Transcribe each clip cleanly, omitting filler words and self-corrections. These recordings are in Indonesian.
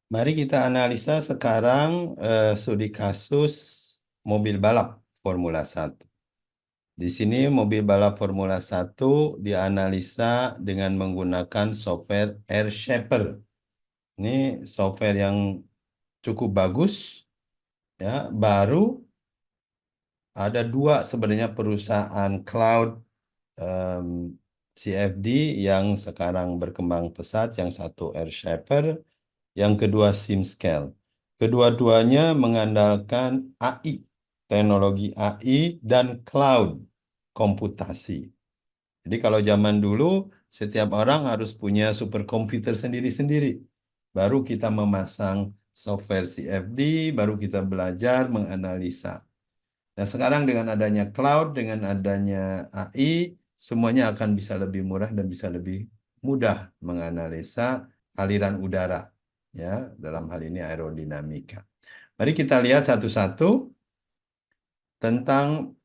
Mari kita analisa sekarang studi kasus mobil balap Formula 1. Di sini mobil balap Formula 1 dianalisa dengan menggunakan software Air Shepherd. Ini software yang cukup bagus, ya, baru. Ada dua sebenarnya perusahaan cloud em, CFD yang sekarang berkembang pesat. Yang satu Air Shepherd, yang kedua SimScale. Kedua-duanya mengandalkan AI, teknologi AI dan cloud komputasi. Jadi kalau zaman dulu setiap orang harus punya superkomputer sendiri-sendiri. Baru kita memasang software CFD, baru kita belajar menganalisa. Nah, sekarang dengan adanya cloud, dengan adanya AI, semuanya akan bisa lebih murah dan bisa lebih mudah menganalisa aliran udara, ya, dalam hal ini aerodinamika. Mari kita lihat satu-satu tentang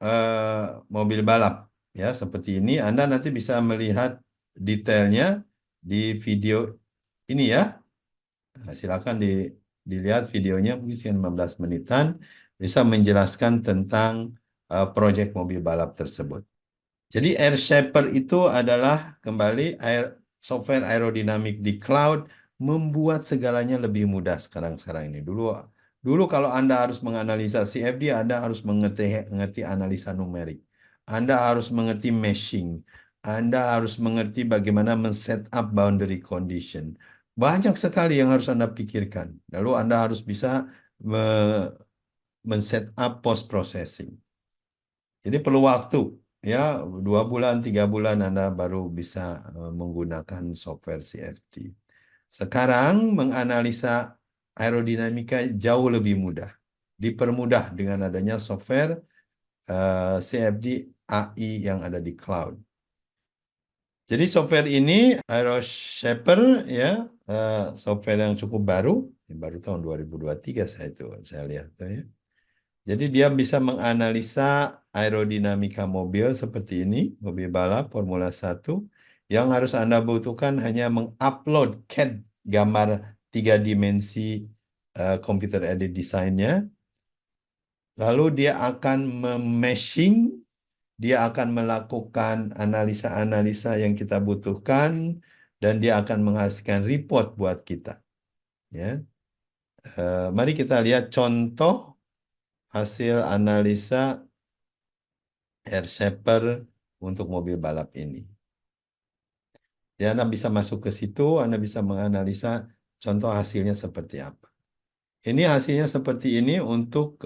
mobil balap, ya, seperti ini. Anda nanti bisa melihat detailnya di video ini, ya. Nah, silakan dilihat videonya, mungkin 15 menitan, bisa menjelaskan tentang proyek mobil balap tersebut. Jadi Air Shepherd itu adalah kembali software aerodinamik di cloud, membuat segalanya lebih mudah sekarang ini. Dulu kalau Anda harus menganalisa CFD, Anda harus mengerti analisa numerik. Anda harus mengerti meshing. Anda harus mengerti bagaimana men-set up boundary condition. Banyak sekali yang harus Anda pikirkan. Lalu Anda harus bisa men-set up post processing. Jadi perlu waktu, ya, 2 bulan, 3 bulan Anda baru bisa menggunakan software CFD. Sekarang menganalisa aerodinamika jauh lebih mudah, dipermudah dengan adanya software CFD AI yang ada di cloud. Jadi software ini AeroShaper, ya, software yang cukup baru tahun 2023 saya lihat, ya. Jadi dia bisa menganalisa aerodinamika mobil seperti ini, mobil balap Formula 1, yang harus Anda butuhkan hanya mengupload CAD, gambar 3 dimensi computer aided design-nya. Lalu dia akan memeshing, dia akan melakukan analisa-analisa yang kita butuhkan, dan dia akan menghasilkan report buat kita. Ya, mari kita lihat contoh hasil analisa Air Shepherd untuk mobil balap ini. Ya, Anda bisa masuk ke situ, Anda bisa menganalisa contoh hasilnya seperti apa. Ini hasilnya seperti ini untuk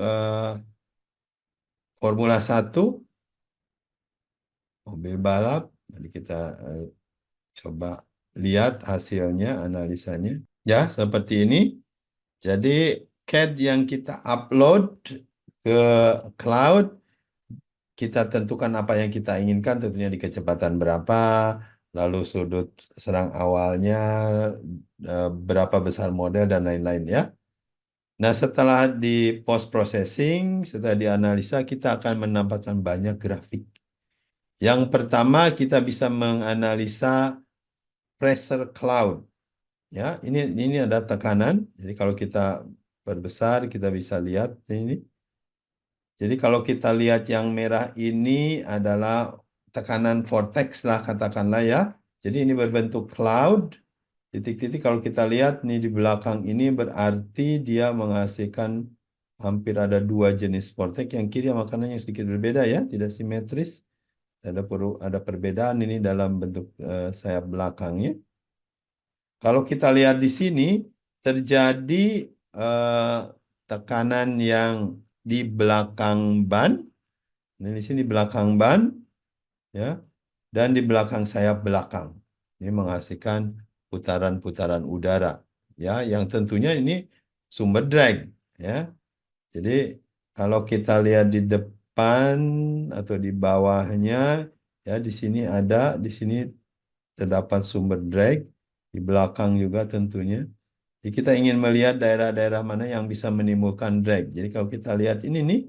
Formula 1, mobil balap. Jadi kita coba lihat hasilnya, analisanya. Ya, seperti ini. Jadi CAD yang kita upload ke cloud, kita tentukan apa yang kita inginkan, tentunya di kecepatan berapa, lalu sudut serang awalnya, berapa besar model, dan lain-lain, ya. Nah, setelah di post processing, setelah dianalisa, kita akan menambahkan banyak grafik. Yang pertama, kita bisa menganalisa pressure cloud. Ya, ini ada tekanan. Jadi kalau kita perbesar, kita bisa lihat ini. Jadi kalau kita lihat yang merah ini adalah tekanan vortex lah, katakanlah, ya. Jadi ini berbentuk cloud. Titik-titik kalau kita lihat nih di belakang ini berarti dia menghasilkan hampir ada 2 jenis vortex. Yang kiri makanannya yang sedikit berbeda, ya, tidak simetris. Ada perbedaan ini dalam bentuk sayap belakangnya. Kalau kita lihat di sini terjadi eh, tekanan yang di belakang ban. Ini di sini belakang ban, ya, dan di belakang sayap belakang. Ini menghasilkan putaran-putaran udara, ya, yang tentunya ini sumber drag, ya. Jadi kalau kita lihat di depan atau di bawahnya, ya, di sini terdapat sumber drag, di belakang juga tentunya. Jadi kita ingin melihat daerah-daerah mana yang bisa menimbulkan drag. Jadi kalau kita lihat ini nih,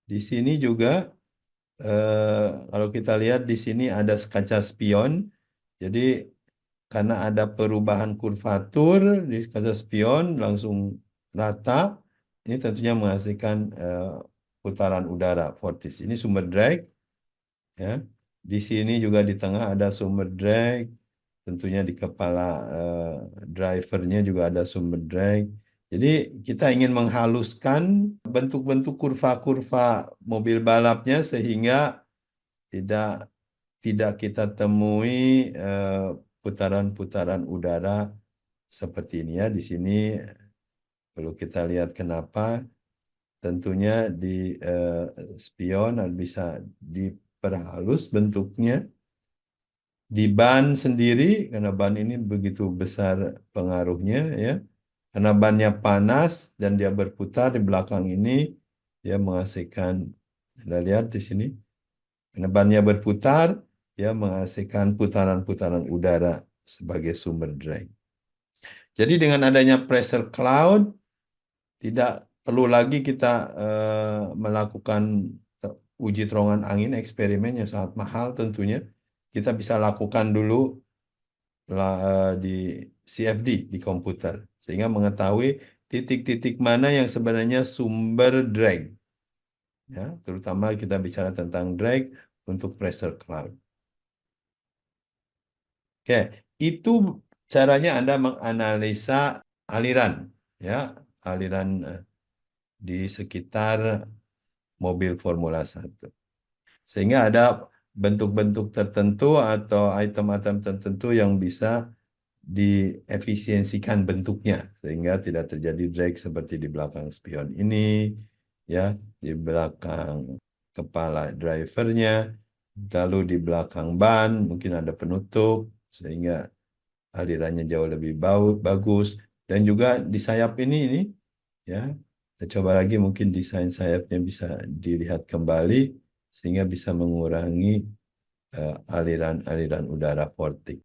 di sini juga kalau kita lihat di sini ada kaca spion. Jadi karena ada perubahan kurvatur di kaca spion langsung rata. Ini tentunya menghasilkan putaran udara vortis. Ini sumber drag, ya. Di sini juga di tengah ada sumber drag. Tentunya di kepala drivernya juga ada sumber drag. Jadi kita ingin menghaluskan bentuk-bentuk kurva-kurva mobil balapnya sehingga tidak tidak kita temui putaran-putaran udara seperti ini ya. Di sini perlu kita lihat kenapa. Tentunya di spion bisa diperhalus bentuknya. Di ban sendiri, karena ban ini begitu besar pengaruhnya ya. Karena bannya panas dan dia berputar di belakang ini, dia menghasilkan, Anda lihat di sini, karena bannya berputar, dia menghasilkan putaran-putaran udara sebagai sumber drag. Jadi dengan adanya pressure cloud, tidak perlu lagi kita melakukan uji terowongan angin eksperimen yang sangat mahal tentunya. Kita bisa lakukan dulu di CFD di komputer sehingga mengetahui titik-titik mana yang sebenarnya sumber drag. Ya, terutama kita bicara tentang drag untuk pressure cloud. Oke, itu caranya Anda menganalisa aliran, ya, aliran di sekitar mobil Formula 1. Sehingga ada bentuk-bentuk tertentu atau item-item tertentu yang bisa diefisiensikan bentuknya sehingga tidak terjadi drag seperti di belakang spion ini, ya, di belakang kepala drivernya, lalu di belakang ban mungkin ada penutup sehingga alirannya jauh lebih bagus, dan juga di sayap ini ya, kita coba lagi mungkin desain sayapnya bisa dilihat kembali sehingga bisa mengurangi aliran-aliran udara vortik.